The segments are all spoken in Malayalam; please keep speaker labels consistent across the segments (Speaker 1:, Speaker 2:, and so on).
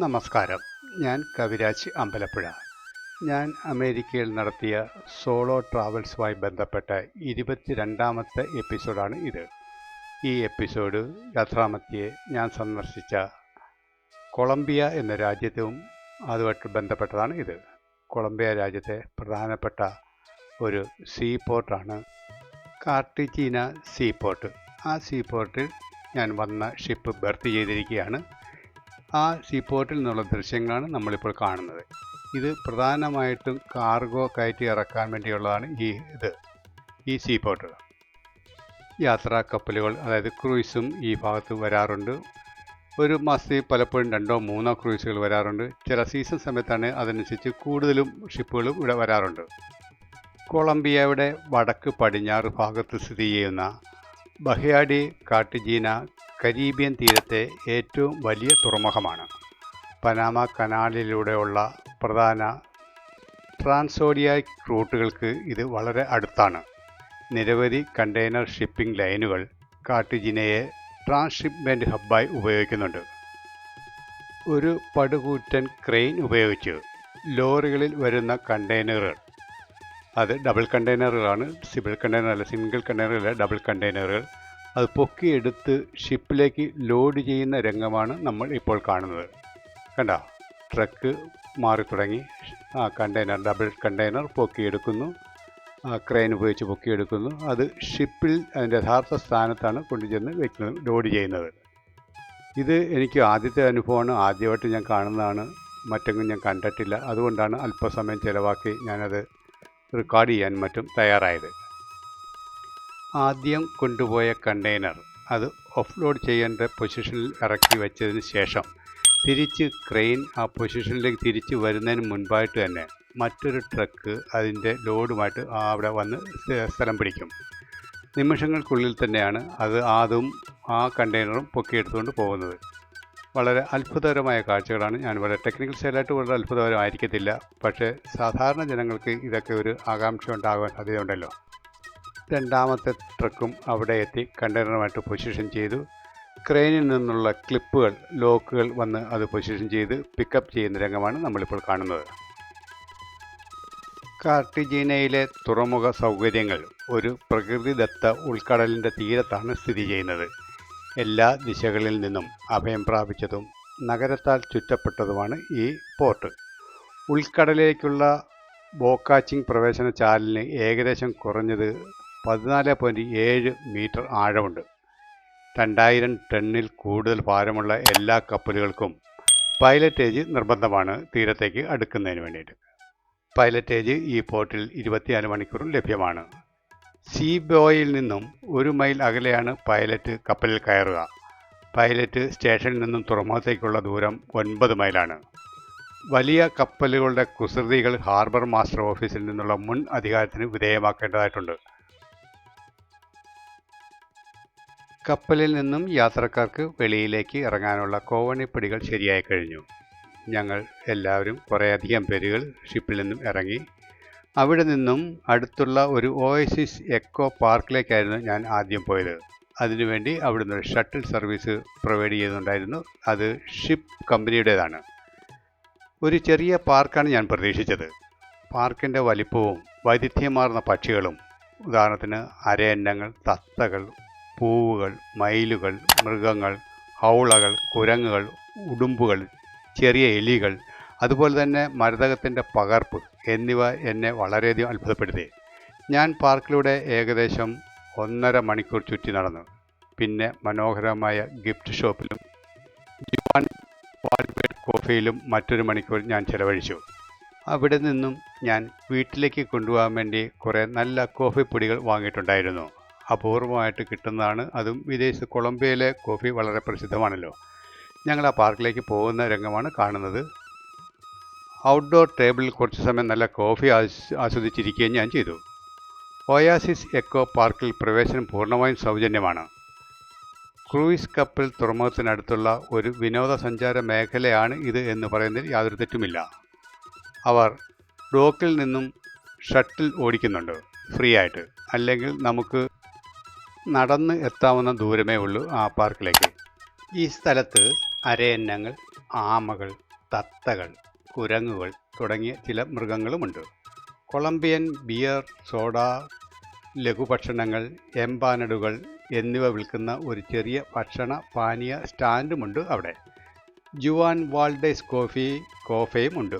Speaker 1: നമസ്കാരം. ഞാൻ കവിരാജ് അമ്പലപ്പുഴ. ഞാൻ അമേരിക്കയിൽ നടത്തിയ സോളോ ട്രാവൽസുമായി ബന്ധപ്പെട്ട 22ാമത്തെ എപ്പിസോഡാണ് ഇത്. ഈ എപ്പിസോഡ് യാത്രാമധ്യേ ഞാൻ സന്ദർശിച്ച കൊളംബിയ എന്ന രാജ്യവും അതുമായിട്ട് ബന്ധപ്പെട്ടതാണ് ഇത്. കൊളംബിയ രാജ്യത്തെ പ്രധാനപ്പെട്ട ഒരു സീപോർട്ടാണ് കാർട്ടിജീന സീപോർട്ട്. ആ സീപോർട്ടിൽ ഞാൻ വന്ന ഷിപ്പ് ബെർത്ത് ചെയ്തിരിക്കുകയാണ്. ആ സീപോർട്ടിൽ നിന്നുള്ള ദൃശ്യങ്ങളാണ് നമ്മളിപ്പോൾ കാണുന്നത്. ഇത് പ്രധാനമായിട്ടും കാർഗോ കയറ്റി ഇറക്കാൻ വേണ്ടിയുള്ളതാണ് ഈ സീപോർട്ട്. യാത്രാ കപ്പലുകൾ, അതായത് ക്രൂയിസും ഈ ഭാഗത്ത് വരാറുണ്ട്. ഒരു മാസത്തിൽ പലപ്പോഴും 2-3 ക്രൂയിസുകൾ വരാറുണ്ട്. ചില സീസൺ സമയത്താണ് അതനുസരിച്ച് കൂടുതലും ഷിപ്പുകളും ഇവിടെ വരാറുണ്ട്. കൊളംബിയയുടെ വടക്ക് പടിഞ്ഞാറ് ഭാഗത്ത് സ്ഥിതി ചെയ്യുന്ന ബഹയാഡി കാർട്ടിജീന കരീബിയൻ തീരത്തെ ഏറ്റവും വലിയ തുറമുഖമാണ്. പനാമ കനാലിലൂടെയുള്ള പ്രധാന ട്രാൻസോഡിയാക് റൂട്ടുകൾക്ക് ഇത് വളരെ അടുത്താണ്. നിരവധി കണ്ടെയ്നർ ഷിപ്പിംഗ് ലൈനുകൾ കാർട്ടിജീനയെ ട്രാൻസ്ഷിപ്മെൻറ്റ് ഹബ്ബായി ഉപയോഗിക്കുന്നുണ്ട്. ഒരു പടുകൂറ്റൻ ക്രെയിൻ ഉപയോഗിച്ച് ലോറികളിൽ വരുന്ന കണ്ടെയ്നറുകൾ, അത് ഡബിൾ കണ്ടെയ്നറുകളാണ്, സിംഗിൾ കണ്ടെയ്നറുകളല്ല, ഡബിൾ കണ്ടെയ്നറുകൾ, അത് പൊക്കിയെടുത്ത് ഷിപ്പിലേക്ക് ലോഡ് ചെയ്യുന്ന രംഗമാണ് നമ്മൾ ഇപ്പോൾ കാണുന്നത്. കണ്ടോ, ട്രക്ക് മാറി തുടങ്ങി. ഡബിൾ കണ്ടെയ്നർ പൊക്കിയെടുക്കുന്നു, ക്രെയിൻ ഉപയോഗിച്ച് പൊക്കിയെടുക്കുന്നു. അത് ഷിപ്പിൽ അതിൻ്റെ യഥാർത്ഥ സ്ഥാനത്താണ് കൊണ്ടുചെന്ന് വെക്കുന്നത്, ലോഡ് ചെയ്യുന്നത്. ഇത് എനിക്ക് ആദ്യത്തെ അനുഭവമാണ്, ആദ്യമായിട്ട് ഞാൻ കാണുന്നതാണ്. മറ്റെങ്ങും ഞാൻ കണ്ടിട്ടില്ല. അതുകൊണ്ടാണ് അല്പസമയം ചിലവാക്കി ഞാനത് റെക്കോർഡ് ചെയ്യാൻ മറ്റും തയ്യാറായത്. ആദ്യം കൊണ്ടുപോയ കണ്ടെയ്നർ അത് ഓഫ്ലോഡ് ചെയ്യേണ്ട പൊസിഷനിൽ ഇറക്കി വെച്ചതിന് ശേഷം തിരിച്ച് ക്രെയിൻ ആ പൊസിഷനിലേക്ക് തിരിച്ച് വരുന്നതിന് മുൻപായിട്ട് തന്നെ മറ്റൊരു ട്രക്ക് അതിൻ്റെ ലോഡുമായിട്ട് അവിടെ വന്ന് സ്ഥലം പിടിക്കും. നിമിഷങ്ങൾക്കുള്ളിൽ തന്നെയാണ് അതും ആ കണ്ടെയ്നറും പൊക്കിയെടുത്തുകൊണ്ട് പോകുന്നത്. വളരെ അത്ഭുതകരമായ കാഴ്ചകളാണ്. ഞാൻ വളരെ ടെക്നിക്കൽ സൈഡായിട്ട് വളരെ അത്ഭുതകരമായിരിക്കത്തില്ല, പക്ഷേ സാധാരണ ജനങ്ങൾക്ക് ഇതൊക്കെ ഒരു ആകാംക്ഷ ഉണ്ടാകാൻ സാധ്യതയുണ്ടല്ലോ. രണ്ടാമത്തെ ട്രക്കും അവിടെ എത്തി കണ്ടെയ്നറുമായിട്ട് പൊസിഷൻ ചെയ്തു. ക്രെയിനിൽ നിന്നുള്ള ക്ലിപ്പുകൾ, ലോക്കുകൾ വന്ന് അത് പൊസിഷൻ ചെയ്ത് പിക്കപ്പ് ചെയ്യുന്ന രംഗമാണ് നമ്മളിപ്പോൾ കാണുന്നത്. കാർട്ടിജീനയിലെ തുറമുഖ സൗകര്യങ്ങൾ ഒരു പ്രകൃതിദത്ത ഉൾക്കടലിൻ്റെ തീരത്താണ് സ്ഥിതി ചെയ്യുന്നത്. എല്ലാ ദിശകളിൽ നിന്നും അഭയം പ്രാപിച്ചതും നഗരത്താൽ ചുറ്റപ്പെട്ടതുമാണ് ഈ പോർട്ട്. ഉൾക്കടലിലേക്കുള്ള ബോക്കാച്ചിങ് പ്രവേശന ചാലിന് ഏകദേശം കുറഞ്ഞത് 14.7 മീറ്റർ ആഴമുണ്ട്. 2000 ടണ്ണിൽ കൂടുതൽ ഭാരമുള്ള എല്ലാ കപ്പലുകൾക്കും പൈലറ്റേജ് നിർബന്ധമാണ് തീരത്തേക്ക് അടുക്കുന്നതിന് വേണ്ടിയിട്ട്. പൈലറ്റേജ് ഈ പോർട്ടിൽ 24 മണിക്കൂറും ലഭ്യമാണ്. സീബോയിൽ നിന്നും 1 മൈൽ അകലെയാണ് പൈലറ്റ് കപ്പലിൽ കയറുക. പൈലറ്റ് സ്റ്റേഷനിൽ നിന്നും തുറമുഖത്തേക്കുള്ള ദൂരം 9 മൈലാണ്. വലിയ കപ്പലുകളുടെ കുസൃതികൾ ഹാർബർ മാസ്റ്റർ ഓഫീസിൽ നിന്നുള്ള മുൻ അധികാരത്തിന് വിധേയമാക്കേണ്ടതായിട്ടുണ്ട്. കപ്പലിൽ നിന്നും യാത്രക്കാർക്ക് വെളിയിലേക്ക് ഇറങ്ങാനുള്ള കോവണിപ്പടികൾ ശരിയായി കഴിഞ്ഞു. ഞങ്ങൾ എല്ലാവരും കുറേയധികം പേരുകൾ ഷിപ്പിൽ നിന്നും ഇറങ്ങി. അവിടെ നിന്നും അടുത്തുള്ള ഒരു ഓയസിസ് എക്കോ പാർക്കിലേക്കായിരുന്നു ഞാൻ ആദ്യം പോയത്. അതിനുവേണ്ടി അവിടുന്ന് ഒരു ഷട്ടിൽ സർവീസ് പ്രൊവൈഡ് ചെയ്യുന്നുണ്ടായിരുന്നു. അത് ഷിപ്പ് കമ്പനിയുടേതാണ്. ഒരു ചെറിയ പാർക്കാണ് ഞാൻ പ്രതീക്ഷിച്ചത്. പാർക്കിൻ്റെ വലിപ്പവും വൈവിധ്യമാർന്ന പക്ഷികളും, ഉദാഹരണത്തിന് അരയന്നങ്ങൾ, തത്തകൾ, പൂവുകൾ, മയിലുകൾ, മൃഗങ്ങൾ, ഹൗളകൾ, കുരങ്ങുകൾ, ഉടുമ്പുകൾ, ചെറിയ എലികൾ, അതുപോലെ തന്നെ മരതകത്തിൻ്റെ പകർപ്പ് എന്നിവ എന്നെ വളരെയധികം അത്ഭുതപ്പെടുത്തി. ഞാൻ പാർക്കിലൂടെ ഏകദേശം 1.5 മണിക്കൂർ ചുറ്റി നടന്നു. പിന്നെ മനോഹരമായ ഗിഫ്റ്റ് ഷോപ്പിലും ജപ്പാൻ വാൾവേഡ് കോഫിയിലും മറ്റൊരു മണിക്കൂർ ഞാൻ ചെലവഴിച്ചു. അവിടെ നിന്നും ഞാൻ വീട്ടിലേക്ക് കൊണ്ടുപോകാൻ വേണ്ടി കുറേ നല്ല കോഫി പൊടികൾ വാങ്ങിയിട്ടുണ്ടായിരുന്നു. അപൂർവമായിട്ട് കിട്ടുന്നതാണ്. അതും വിദേശത്ത് കൊളംബിയയിലെ കോഫി വളരെ പ്രസിദ്ധമാണല്ലോ. ഞങ്ങൾ ആ പാർക്കിലേക്ക് പോകുന്ന രംഗമാണ് കാണുന്നത്. ഔട്ട്ഡോർ ടേബിളിൽ കുറച്ച് സമയം നല്ല കോഫി ആസ്വദിച്ചിരിക്കുകയും ഞാൻ ചെയ്തു. ഓയാസിസ് എക്കോ പാർക്കിൽ പ്രവേശനം പൂർണ്ണമായും സൗജന്യമാണ്. ക്രൂയിസ് കപ്പൽ തുറമുഖത്തിനടുത്തുള്ള ഒരു വിനോദസഞ്ചാര മേഖലയാണ് ഇത് എന്ന് പറയുന്നതിൽ യാതൊരു തെറ്റുമില്ല. അവർ ഡോക്കിൽ നിന്നും ഷട്ടിൽ ഓടിക്കുന്നുണ്ട് ഫ്രീ ആയിട്ട്. അല്ലെങ്കിൽ നമുക്ക് നടന്ന് എത്താവുന്ന ദൂരമേ ഉള്ളൂ ആ പാർക്കിലേക്ക്. ഈ സ്ഥലത്ത് അരയന്നങ്ങൾ, ആമകൾ, തത്തകൾ, കുരങ്ങുകൾ തുടങ്ങിയ ചില മൃഗങ്ങളുമുണ്ട്. കൊളംബിയൻ ബിയർ, സോഡ, ലഘുഭക്ഷണങ്ങൾ, എംപാനഡുകൾ എന്നിവ വിൽക്കുന്ന ഒരു ചെറിയ ഭക്ഷണ പാനീയ സ്റ്റാൻഡുമുണ്ട് അവിടെ. ജുവാൻ വാൾഡേസ് കോഫയും ഉണ്ട്.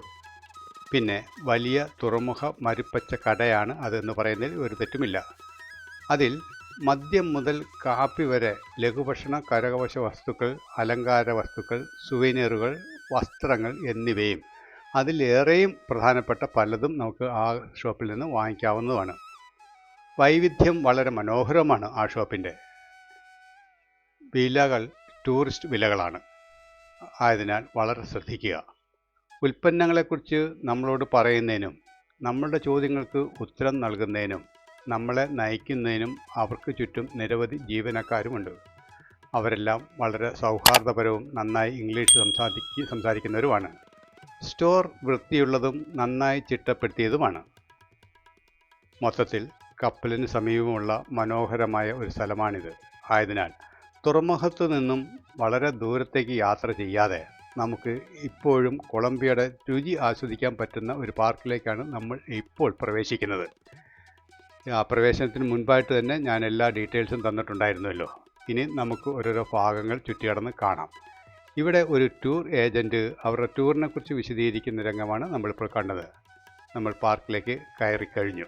Speaker 1: പിന്നെ വലിയ തുറമുഖ മരുപ്പച്ച കടയാണ് അതെന്ന് പറയുന്നതിൽ ഒരു തെറ്റുമില്ല. അതിൽ മദ്യം മുതൽ കാപ്പി വരെ ലഘുഭക്ഷണ, കരകൗശല വസ്തുക്കൾ, അലങ്കാര വസ്തുക്കൾ, സുവനീറുകൾ, വസ്ത്രങ്ങൾ എന്നിവയും അതിലേറെയും പ്രധാനപ്പെട്ട പലതും നമുക്ക് ആ ഷോപ്പിൽ നിന്ന് വാങ്ങിക്കാവുന്നതാണ്. വൈവിധ്യം വളരെ മനോഹരമാണ്. ആ ഷോപ്പിൻ്റെ വിലകൾ ടൂറിസ്റ്റ് വിലകളാണ്. ആയതിനാൽ വളരെ ശ്രദ്ധിക്കുക. ഉൽപ്പന്നങ്ങളെക്കുറിച്ച് നമ്മളോട് പറയുന്നതിനും നമ്മളുടെ ചോദ്യങ്ങൾക്ക് ഉത്തരം നൽകുന്നതിനും നമ്മളെ നയിക്കുന്നതിനും അവർക്ക് ചുറ്റും നിരവധി ജീവനക്കാരുമുണ്ട്. അവരെല്ലാം വളരെ സൗഹാർദ്ദപരവും നന്നായി ഇംഗ്ലീഷ് സംസാരിക്കുന്നവരുമാണ്. സ്റ്റോർ വൃത്തിയുള്ളതും നന്നായി ചിട്ടപ്പെടുത്തിയതുമാണ്. മൊത്തത്തിൽ കപ്പലിന് സമീപമുള്ള മനോഹരമായ ഒരു സ്ഥലമാണിത്. ആയതിനാൽ തുറമുഖത്തു നിന്നും വളരെ ദൂരത്തേക്ക് യാത്ര ചെയ്യാതെ നമുക്ക് ഇപ്പോഴും കൊളംബിയയുടെ രുചി ആസ്വദിക്കാൻ പറ്റുന്ന ഒരു പാർക്കിലേക്കാണ് നമ്മൾ ഇപ്പോൾ പ്രവേശിക്കുന്നത്. ആ പ്രവേശനത്തിന് മുൻപായിട്ട് തന്നെ ഞാൻ എല്ലാ ഡീറ്റെയിൽസും തന്നിട്ടുണ്ടായിരുന്നല്ലോ. ഇനി നമുക്ക് ഓരോരോ ഭാഗങ്ങൾ ചുറ്റികടന്ന് കാണാം. ഇവിടെ ഒരു ടൂർ ഏജൻറ്റ് അവരുടെ ടൂറിനെ കുറിച്ച് വിശദീകരിക്കുന്ന രംഗമാണ് നമ്മളിപ്പോൾ കണ്ടത്. നമ്മൾ പാർക്കിലേക്ക് കയറിക്കഴിഞ്ഞു.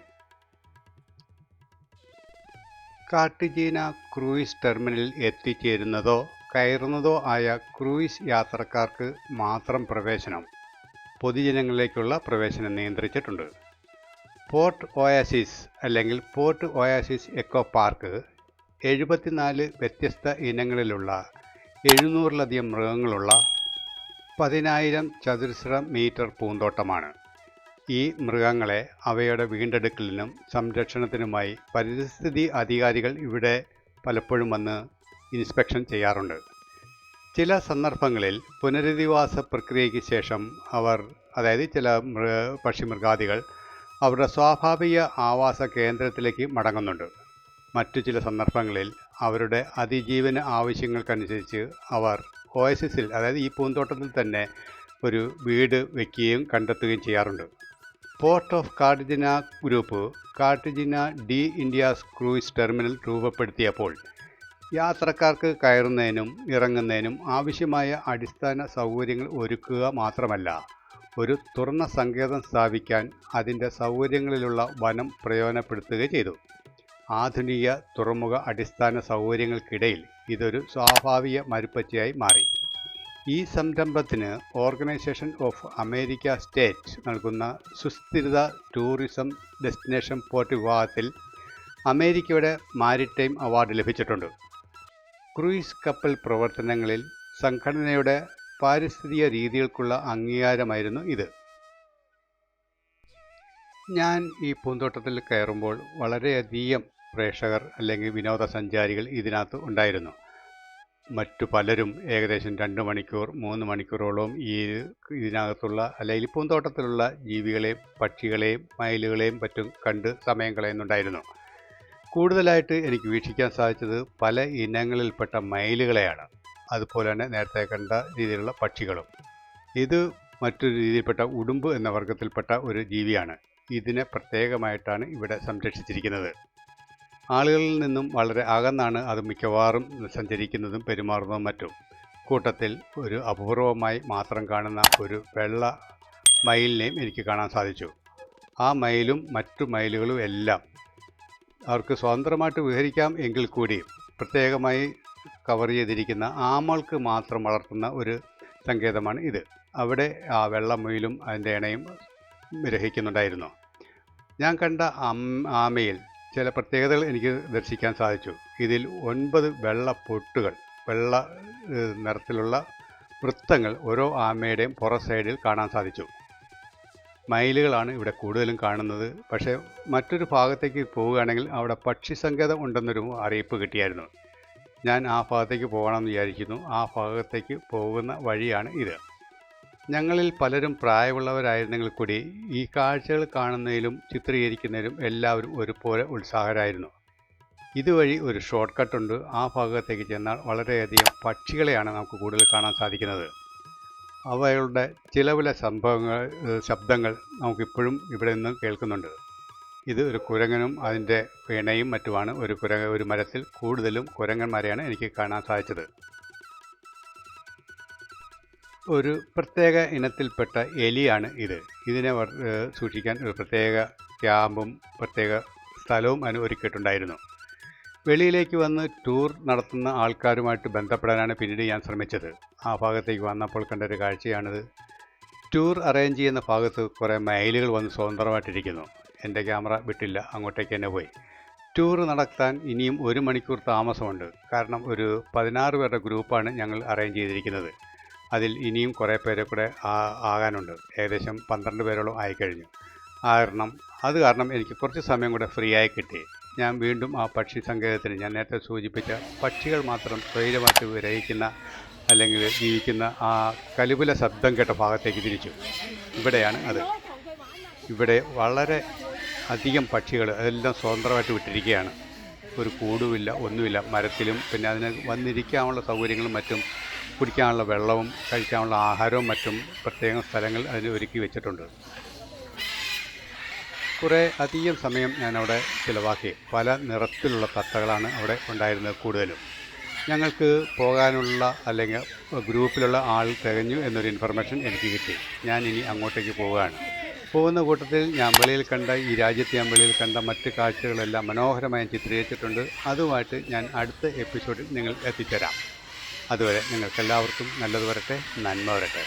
Speaker 1: കാർട്ടജീന ക്രൂയിസ് ടെർമിനലിൽ എത്തിച്ചേരുന്നതോ കയറുന്നതോ ആയ ക്രൂയിസ് യാത്രക്കാർക്ക് മാത്രം പ്രവേശനം. പൊതുജനങ്ങളിലേക്കുള്ള പ്രവേശനം നിയന്ത്രിച്ചിട്ടുണ്ട്. പോർട്ട് ഒയാസിസ് അല്ലെങ്കിൽ പോർട്ട് ഒയാസിസ് എക്കോ പാർക്ക് 74 വ്യത്യസ്ത ഇനങ്ങളിലുള്ള 700-ലധികം മൃഗങ്ങളുള്ള 10,000 ചതുരശ്ര മീറ്റർ പൂന്തോട്ടമാണ്. ഈ മൃഗങ്ങളെ അവയുടെ വീണ്ടെടുക്കലിനും സംരക്ഷണത്തിനുമായി പരിസ്ഥിതി അധികാരികൾ ഇവിടെ പലപ്പോഴും വന്ന് ഇൻസ്പെക്ഷൻ ചെയ്യാറുണ്ട്. ചില സന്ദർഭങ്ങളിൽ പുനരധിവാസ പ്രക്രിയയ്ക്ക് ശേഷം അതായത് ചില പക്ഷിമൃഗാദികൾ അവരുടെ സ്വാഭാവിക ആവാസ കേന്ദ്രത്തിലേക്ക് മടങ്ങുന്നുണ്ട്. മറ്റു ചില സന്ദർഭങ്ങളിൽ അവരുടെ അതിജീവന ആവശ്യങ്ങൾക്കനുസരിച്ച് അവർ ഓയസിസിൽ, അതായത് ഈ പൂന്തോട്ടത്തിൽ തന്നെ ഒരു വീട് വയ്ക്കുകയും കണ്ടെത്തുകയും ചെയ്യാറുണ്ട്. Port of Cartagena group Cartagena de Indias cruise terminal രൂപപ്പെടുത്തിയപ്പോൾ യാത്രക്കാർക്ക് കയറുന്നതിനും ഇറങ്ങുന്നതിനും ആവശ്യമായ അടിസ്ഥാന സൗകര്യങ്ങൾ ഒരുക്കുക മാത്രമല്ല, ഒരു തുറന്ന സങ്കേതം സ്ഥാപിക്കാൻ അതിൻ്റെ സൗകര്യങ്ങളിലുള്ള വനം പ്രയോജനപ്പെടുത്തുകയും ചെയ്തു. ആധുനിക തുറമുഖ അടിസ്ഥാന സൗകര്യങ്ങൾക്കിടയിൽ ഇതൊരു സ്വാഭാവിക മരുപ്പച്ചയായി മാറി. ഈ സംരംഭത്തിന് ഓർഗനൈസേഷൻ ഓഫ് അമേരിക്ക സ്റ്റേറ്റ് നൽകുന്ന സുസ്ഥിരത ടൂറിസം ഡെസ്റ്റിനേഷൻ പോർട്ട് വിഭാഗത്തിൽ അമേരിക്കയുടെ മാരിടൈം അവാർഡ് ലഭിച്ചിട്ടുണ്ട്. ക്രൂയിസ് കപ്പൽ പ്രവർത്തനങ്ങളിൽ സംഘടനയുടെ പാരിസ്ഥിതിക രീതികൾക്കുള്ള അംഗീകാരമായിരുന്നു ഇത്. ഞാൻ ഈ പൂന്തോട്ടത്തിൽ കയറുമ്പോൾ വളരെയധികം പ്രേക്ഷകർ അല്ലെങ്കിൽ വിനോദസഞ്ചാരികൾ ഇതിനകത്ത് ഉണ്ടായിരുന്നു. മറ്റു പലരും ഏകദേശം 2 മണിക്കൂർ 3 മണിക്കൂറോളം ഇതിനകത്തുള്ള അല്ലെങ്കിൽ പൂന്തോട്ടത്തിലുള്ള ജീവികളെയും പക്ഷികളെയും മയിലുകളെയും മറ്റും കണ്ട് സമയം കളയുന്നുണ്ടായിരുന്നു. കൂടുതലായിട്ട് എനിക്ക് വീക്ഷിക്കാൻ സാധിച്ചത് പല ഇനങ്ങളിൽപ്പെട്ട മയിലുകളെയാണ്. അതുപോലെ തന്നെ നേരത്തെ കണ്ട രീതിയിലുള്ള പക്ഷികളും. ഇത് മറ്റൊരു രീതിയിൽപ്പെട്ട ഉടുമ്പ് എന്ന വർഗത്തിൽപ്പെട്ട ഒരു ജീവിയാണ്. ഇതിനെ പ്രത്യേകമായിട്ടാണ് ഇവിടെ സംരക്ഷിച്ചിരിക്കുന്നത്. ആളുകളിൽ നിന്നും വളരെ അകന്നാണ് അത് മിക്കവാറും സഞ്ചരിക്കുന്നതും പെരുമാറുന്നതും മറ്റും. കൂട്ടത്തിൽ ഒരു അപൂർവമായി മാത്രം കാണുന്ന ഒരു വെള്ള മയിലിനെയും എനിക്ക് കാണാൻ സാധിച്ചു. ആ മയിലും മറ്റു മയിലുകളും എല്ലാം അവർക്ക് സ്വതന്ത്രമായിട്ട് വിഹരിക്കാം എങ്കിൽ കൂടി പ്രത്യേകമായി കവർ ചെയ്തിരിക്കുന്ന ആമകൾക്ക് മാത്രം വളർത്തുന്ന ഒരു സങ്കേതമാണ് ഇത്. അവിടെ ആ വെള്ളമയിലും അതിൻ്റെ ഇണയും വിരഹിക്കുന്നുണ്ടായിരുന്നു. ഞാൻ കണ്ട ആമയിൽ ചില പ്രത്യേകതകൾ എനിക്ക് ദർശിക്കാൻ സാധിച്ചു. ഇതിൽ 9 വെള്ള പൊട്ടുകൾ, വെള്ള നിറത്തിലുള്ള വൃത്തങ്ങൾ ഓരോ ആമയുടെയും പുറ സൈഡിൽ കാണാൻ സാധിച്ചു. മയിലുകളാണ് ഇവിടെ കൂടുതലും കാണുന്നത്. പക്ഷേ മറ്റൊരു ഭാഗത്തേക്ക് പോവുകയാണെങ്കിൽ അവിടെ പക്ഷി സങ്കേതം ഉണ്ടെന്നൊരു അറിയിപ്പ് കിട്ടിയായിരുന്നു. ഞാൻ ആ ഭാഗത്തേക്ക് പോകണമെന്ന് വിചാരിക്കുന്നു. ആ ഭാഗത്തേക്ക് പോകുന്ന വഴിയാണ് ഇത്. ഞങ്ങളിൽ പലരും പ്രായമുള്ളവരായിരുന്നെങ്കിൽ കൂടി ഈ കാഴ്ചകൾ കാണുന്നതിലും ചിത്രീകരിക്കുന്നതിലും എല്ലാവരും ഒരുപോലെ ഉത്സാഹരായിരുന്നു. ഇതുവഴി ഒരു ഷോർട്ട് കട്ടുണ്ട്. ആ ഭാഗത്തേക്ക് ചെന്നാൽ വളരെയധികം പക്ഷികളെയാണ് നമുക്ക് കൂടുതൽ കാണാൻ സാധിക്കുന്നത്. അവയുടെ ചില ശബ്ദങ്ങൾ നമുക്കിപ്പോഴും ഇവിടെ നിന്ന് കേൾക്കുന്നുണ്ട്. ഇത് ഒരു കുരങ്ങനും അതിൻ്റെ ഇണയും മറ്റുമാണ്. ഒരു മരത്തിൽ കൂടുതലും കുരങ്ങന്മാരെയാണ് എനിക്ക് കാണാൻ സാധിച്ചത്. ഒരു പ്രത്യേക ഇനത്തിൽപ്പെട്ട എലിയാണ് ഇത്. ഇതിനെ സൂക്ഷിക്കാൻ ഒരു പ്രത്യേക ക്യാമ്പും പ്രത്യേക സ്ഥലവും ഒരുക്കിയിട്ടുണ്ടായിരുന്നു. വെളിയിലേക്ക് വന്ന് ടൂർ നടത്തുന്ന ആൾക്കാരുമായിട്ട് ബന്ധപ്പെടാനാണ് പിന്നീട് ഞാൻ ശ്രമിച്ചത്. ആ ഭാഗത്തേക്ക് വന്നപ്പോൾ കണ്ടൊരു കാഴ്ചയാണിത്. ടൂർ അറേഞ്ച് ചെയ്യുന്ന ഭാഗത്ത് കുറേ മയിലുകൾ വന്ന് സ്വതന്ത്രമായിട്ടിരിക്കുന്നു. എൻ്റെ ക്യാമറ വിട്ടില്ല, അങ്ങോട്ടേക്ക് തന്നെ പോയി. ടൂർ നടത്താൻ ഇനിയും 1 മണിക്കൂർ താമസമുണ്ട്. കാരണം ഒരു 16 പേരുടെ ഗ്രൂപ്പാണ് ഞങ്ങൾ അറേഞ്ച് ചെയ്തിരിക്കുന്നത്. അതിൽ ഇനിയും കുറേ പേരെ കൂടെ ആകാനുണ്ട്. ഏകദേശം 12 പേരോളം ആയിക്കഴിഞ്ഞു. അത് കാരണം എനിക്ക് കുറച്ച് സമയം കൂടെ ഫ്രീ ആയി കിട്ടി. ഞാൻ വീണ്ടും ആ പക്ഷി സങ്കേതത്തിന്, ഞാൻ നേരത്തെ സൂചിപ്പിച്ച പക്ഷികൾ മാത്രം സ്വൈരമായിട്ട് വിരയിക്കുന്ന അല്ലെങ്കിൽ ജീവിക്കുന്ന ആ കലുപുല ശബ്ദം കേട്ട ഭാഗത്തേക്ക് തിരിച്ചു. ഇവിടെയാണ് അത്. ഇവിടെ വളരെ അധികം പക്ഷികൾ അതെല്ലാം സ്വതന്ത്രമായിട്ട് വിട്ടിരിക്കുകയാണ്. ഒരു കൂടുമില്ല, ഒന്നുമില്ല. മരത്തിലും പിന്നെ അതിന് വന്നിരിക്കാനുള്ള സൗകര്യങ്ങളും മറ്റും കുടിക്കാനുള്ള വെള്ളവും കഴിക്കാനുള്ള ആഹാരവും മറ്റും പ്രത്യേകം സ്ഥലങ്ങൾ അതിന് ഒരുക്കി വെച്ചിട്ടുണ്ട്. കുറേ അധികം സമയം ഞാനവിടെ ചിലവാക്കി. പല നിറത്തിലുള്ള തത്തകളാണ് അവിടെ ഉണ്ടായിരുന്നത് കൂടുതലും. ഞങ്ങൾക്ക് പോകാനുള്ള അല്ലെങ്കിൽ ഗ്രൂപ്പിലുള്ള ആൾ തികഞ്ഞു എന്നൊരു ഇൻഫർമേഷൻ എനിക്ക് കിട്ടി. ഞാൻ ഇനി അങ്ങോട്ടേക്ക് പോവുകയാണ്. പോകുന്ന കൂട്ടത്തിൽ ഈ രാജ്യത്ത് ഞാൻ വെളിയിൽ കണ്ട മറ്റ് കാഴ്ചകളെല്ലാം മനോഹരമായി ചിത്രീകരിച്ചിട്ടുണ്ട്. അതുമായിട്ട് ഞാൻ അടുത്ത എപ്പിസോഡിൽ നിങ്ങൾ എത്തിച്ചേരാം. അതുവരെ നിങ്ങൾക്കെല്ലാവർക്കും നല്ലത് വരട്ടെ, നന്മ വരട്ടെ.